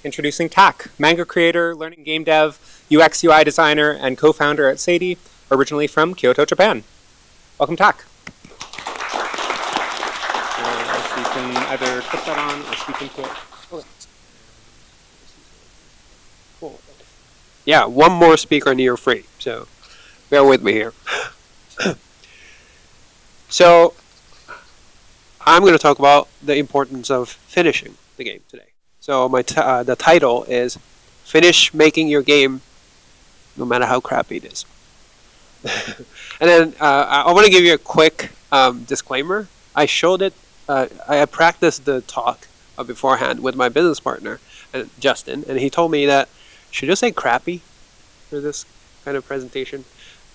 Introducing Taq, Manga creator, learning game dev, UX UI designer, and co-founder at Sadie, originally from Kyoto, Japan. Welcome, Taq. So you can either put that on or speak into it. Cool. Yeah, one more speaker and you're free, so bear with me here. So, I'm going to talk about the importance of finishing the game today. So the title is Finish Making Your Game No Matter How Crappy It Is. And then I want to give you a quick disclaimer. I showed it, I practiced the talk beforehand with my business partner, Justin, and he told me that, should I say crappy for this kind of presentation?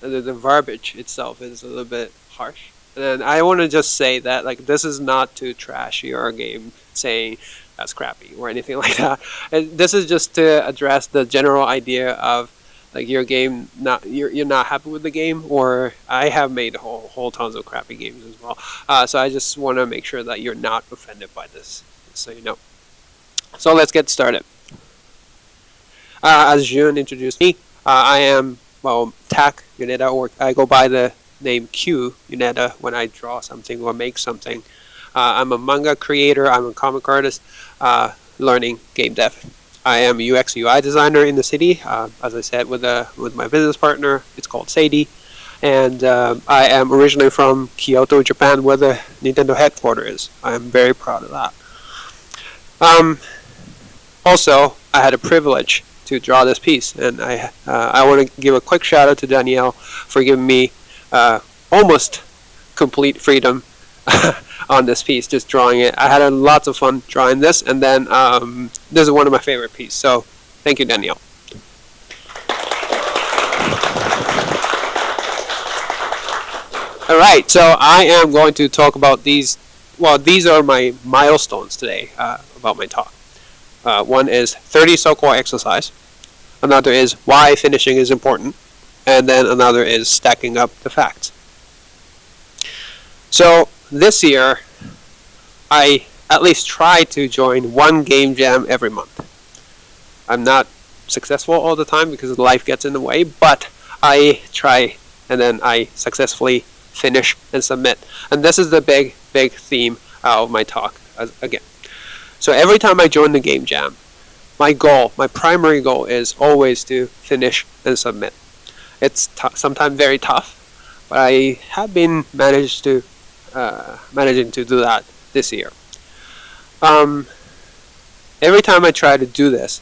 The verbiage itself is a little bit harsh. And I want to just say that this is not to trash your game saying that's crappy or anything like that. And this is just to address the general idea of your game you're not happy with the game, or I have made whole tons of crappy games as well. So I just want to make sure that you're not offended by this, so you know. So let's get started. As Jun introduced me, I am Taq Yoneda, or I go by the name Q Yoneda when I draw something or make something. I'm a manga creator, I'm a comic artist, learning game dev. I am a UX UI designer in the city, as I said, with my business partner. It's called Sadie, and I am originally from Kyoto, Japan, where the Nintendo headquarters is. I am very proud of that. Also, I had a privilege to draw this piece, and I want to give a quick shout out to Danielle for giving me almost complete freedom on this piece, just drawing it. I had lots of fun drawing this, and then this is one of my favorite pieces, so thank you, Danielle. Alright, so I am going to talk about these. Well, these are my milestones today about my talk. One is 30 circle exercise, another is why finishing is important, and then another is stacking up the facts. So this year, I at least try to join one game jam every month. I'm not successful all the time because life gets in the way, but I try, and then I successfully finish and submit. And this is the big theme of my talk again. So every time I join the game jam, my primary goal is always to finish and submit. It's sometimes very tough, but I have been managing to do that this year. Every time I try to do this,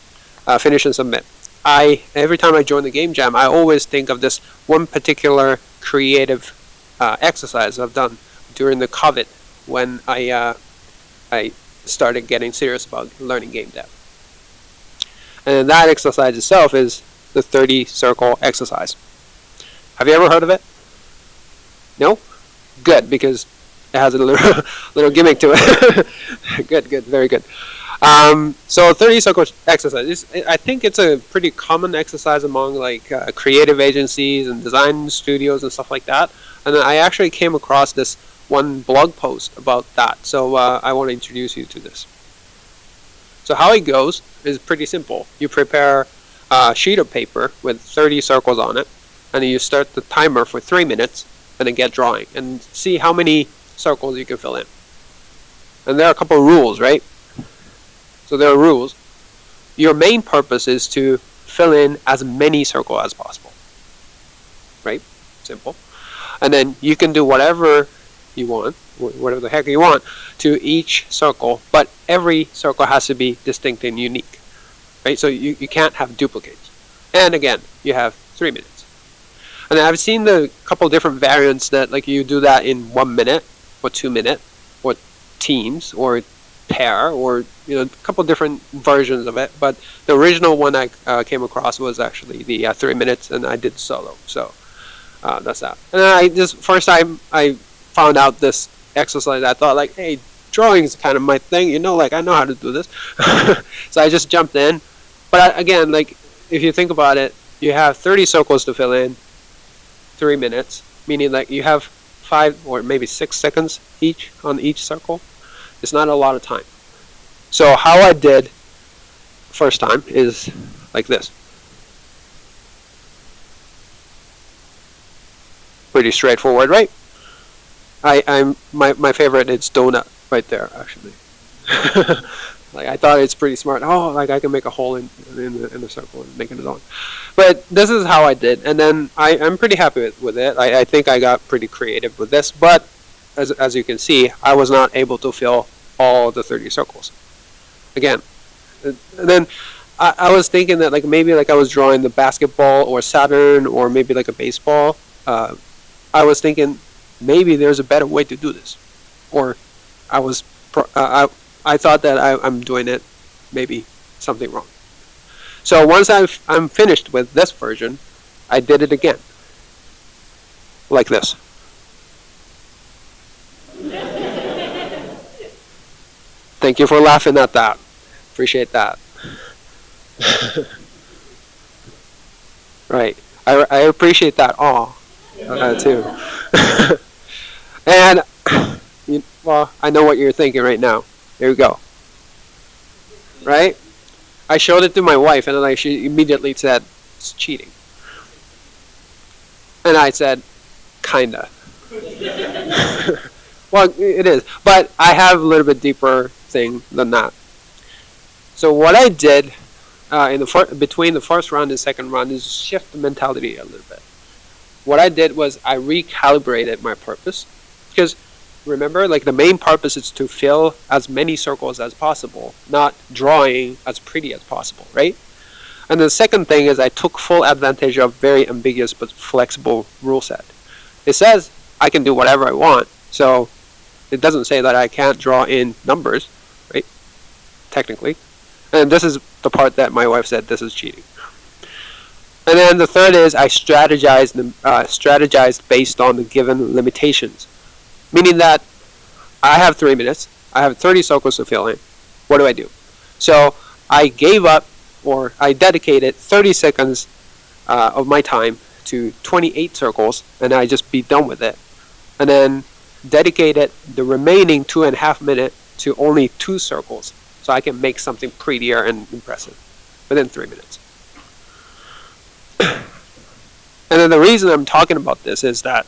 finish and submit, every time I join the game jam, I always think of this one particular creative exercise I've done during the COVID when I started getting serious about learning game dev. And that exercise itself is the 30 circle exercise. Have you ever heard of it? No? Good, because it has a little gimmick to it. Good, very good. So 30 circle exercise, I think it's a pretty common exercise among creative agencies and design studios and stuff like that. And then I actually came across this one blog post about that, so I want to introduce you to this. So how it goes is pretty simple. You prepare a sheet of paper with 30 circles on it, and then you start the timer for 3 minutes, and then get drawing, and see how many circles you can fill in. And there are a couple of rules, right? So there are rules. Your main purpose is to fill in as many circles as possible. Right? Simple. And then you can do whatever you want, whatever the heck you want, to each circle, but every circle has to be distinct and unique. Right? So you can't have duplicates. And again, you have 3 minutes. And I've seen the couple different variants that you do that in 1 minute, or 2 minutes, or teams, or pair, or a couple different versions of it. But the original one I came across was actually the 3 minutes, and I did solo. So that's that. And then first time I found out this exercise, I thought hey, drawing is kind of my thing, I know how to do this. So I just jumped in. But again, if you think about it, you have 30 circles to fill in, 3 minutes, meaning you have 5 or maybe 6 seconds each on each circle. It's not a lot of time. So how I did first time is like this. Pretty straightforward, right? My favorite is donut right there, actually. Like, I thought it's pretty smart. Oh, like I can make a hole in the circle and make it a donut. But this is how I did, and then I'm pretty happy with it. I think I got pretty creative with this, but as you can see, I was not able to fill all the 30 circles. Again, and then I was thinking that like maybe like I was drawing the basketball or Saturn or maybe like a baseball. I was thinking maybe there's a better way to do this, or I thought that I'm doing it maybe something wrong. So once I'm finished with this version, I did it again like this. Thank you for laughing at that. Appreciate that. Right. I appreciate that awe too. And well, I know what you're thinking right now. Here we go. Right? I showed it to my wife, and then she immediately said, "It's cheating." And I said, "Kinda." Well, it is, but I have a little bit deeper thing than that. So what I did between the first round and second round is shift the mentality a little bit. What I did was I recalibrated my purpose, because remember, like the main purpose is to fill as many circles as possible, not drawing as pretty as possible, right? And the second thing is I took full advantage of very ambiguous but flexible rule set. It says I can do whatever I want, so it doesn't say that I can't draw in numbers, right? Technically. And this is the part that my wife said this is cheating. And then the third is I strategized based on the given limitations. Meaning that I have 3 minutes, I have 30 circles to fill in. What do I do? So I gave up, or I dedicated 30 seconds of my time to 28 circles, and I just be done with it. And then dedicated the remaining 2.5 minutes to only 2 circles, so I can make something prettier and impressive within 3 minutes. And then the reason I'm talking about this is that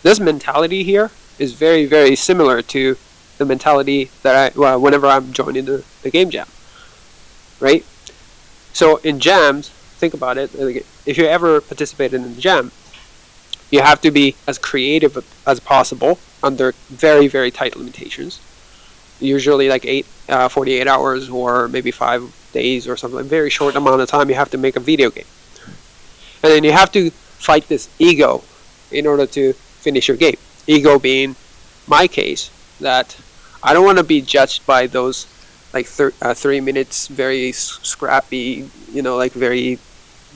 this mentality here is very, very similar to the mentality that whenever I'm joining the game jam, right? So in jams, think about it. If you ever participated in the jam, you have to be as creative as possible under very, very tight limitations. Usually like 48 hours or maybe 5 days or something, a very short amount of time you have to make a video game. And then you have to fight this ego in order to finish your game. Ego being my case, that I don't want to be judged by those like 3 minutes very scrappy, like very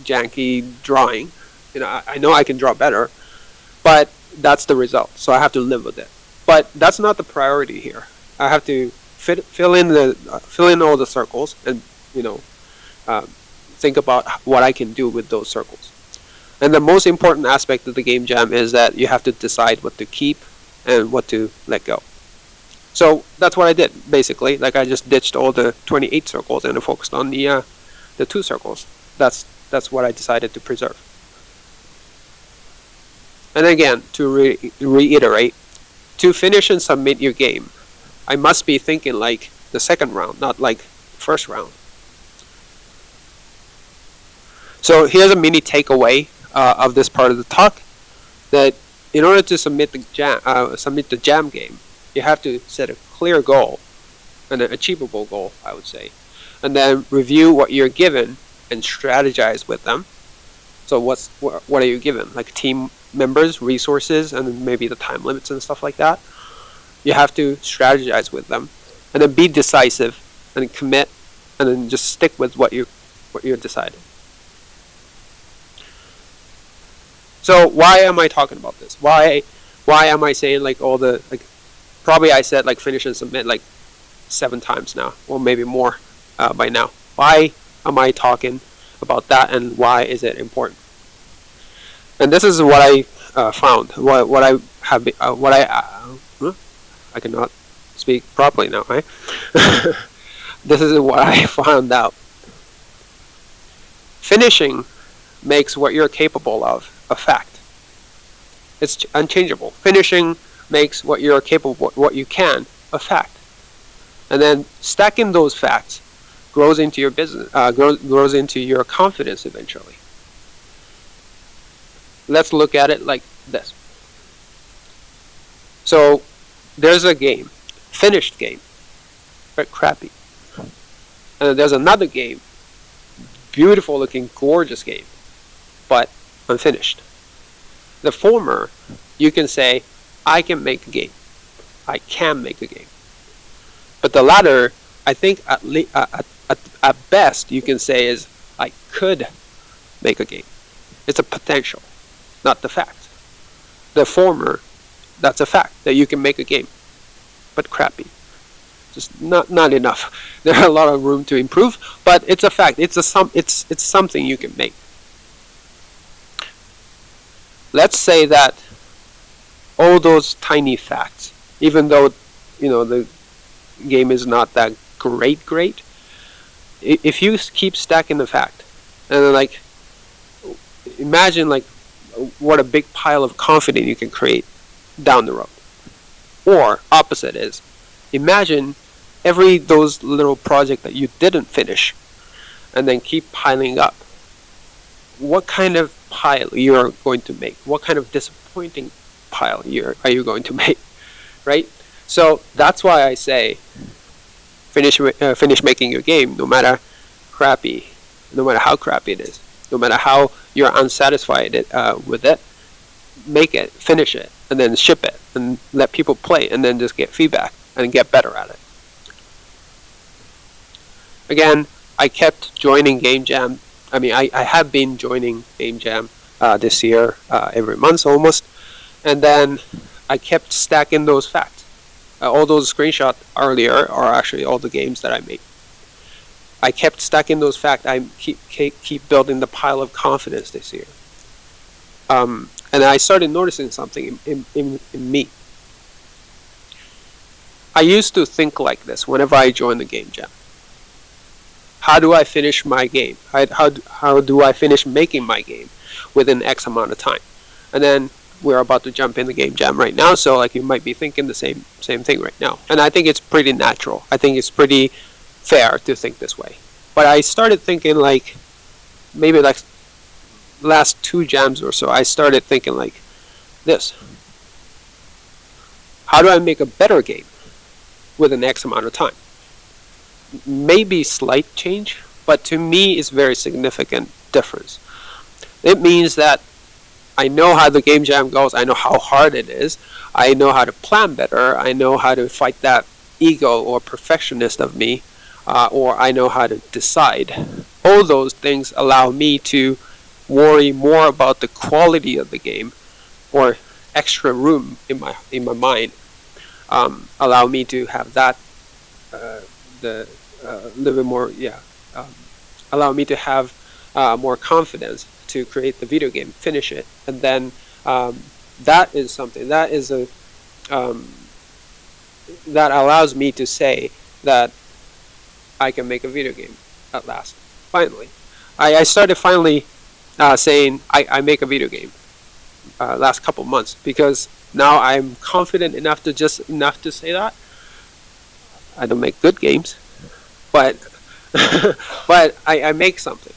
janky drawing. I know I can draw better, but that's the result, so I have to live with it. But that's not the priority here. I have to fill in all the circles and think about what I can do with those circles. And the most important aspect of the game jam is that you have to decide what to keep and what to let go. So that's what I did basically. Like I just ditched all the 28 circles and I focused on the 2 circles. That's what I decided to preserve. And again, to reiterate, to finish and submit your game, I must be thinking like the second round, not like the first round. So here's a mini takeaway of this part of the talk, that in order to submit the jam game, you have to set a clear goal, an achievable goal, I would say, and then review what you're given and strategize with them. So what are you given? Like team members, resources, and maybe the time limits and stuff like that. You have to strategize with them, and then be decisive and commit, and then just stick with what you're deciding. So why am I talking about this? Why am I saying like all the probably I said like finish and submit like 7 times now, or maybe more by now. Why am I talking about that, and why is it important? And this is what I found. What I have. I cannot speak properly now, right? This is what I found out. Finishing makes what you're capable of a fact. It's unchangeable. Finishing makes what you're capable, what you can, a fact. And then stacking those facts grows into your business, grows into your confidence eventually. Let's look at it like this. So there's a game, finished game, but crappy. And then there's another game, beautiful looking, gorgeous game, but unfinished. The former, you can say, I can make a game. I can make a game. But the latter, I think at best you can say is, I could make a game. It's a potential, not the fact. The former, that's a fact, that you can make a game, but crappy. Just not enough. There's a lot of room to improve, but it's a fact. It's something you can make. Let's say that all those tiny facts, even though the game is not that great, if you keep stacking the fact, and then like imagine like what a big pile of confidence you can create down the road. Or opposite is, imagine those little project that you didn't finish, and then keep piling up. What kind of pile you're going to make? What kind of disappointing pile are you going to make? Right? So that's why I say finish making your game, no matter how crappy it is, no matter how you're unsatisfied with it. Make it, finish it, and then ship it, and let people play, and then just get feedback and get better at it. Again, I kept joining Game Jam. I mean, I have been joining Game Jam this year every month almost, and then I kept stacking those facts. All those screenshots earlier are actually all the games that I made. I kept stacking those facts. I keep building the pile of confidence this year. And I started noticing something in me. I used to think like this whenever I joined the Game Jam. How do I finish my game? How do I finish making my game within X amount of time? And then we're about to jump in the Game Jam right now, so like you might be thinking the same thing right now. And I think it's pretty natural. I think it's pretty fair to think this way. But I started thinking like maybe like last 2 jams or so, I started thinking like this. How do I make a better game within X amount of time? Maybe slight change, but to me it's very significant difference. It means that I know how the Game Jam goes, I know how hard it is, I know how to plan better, I know how to fight that ego or perfectionist of me, or I know how to decide. All those things allow me to worry more about the quality of the game, or extra room in my mind, allow me to have that little bit more, allow me to have more confidence to create the video game, finish it, and then that is something that is that allows me to say that I can make a video game at last. Finally, I started finally saying I make a video game last couple months, because now I'm confident enough to say that. I don't make good games, but but I make something.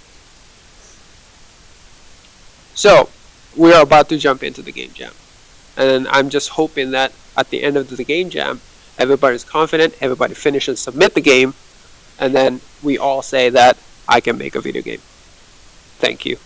So we are about to jump into the Game Jam, and I'm just hoping that at the end of the Game Jam, everybody's confident, everybody finish and submit the game, and then we all say that I can make a video game. Thank you.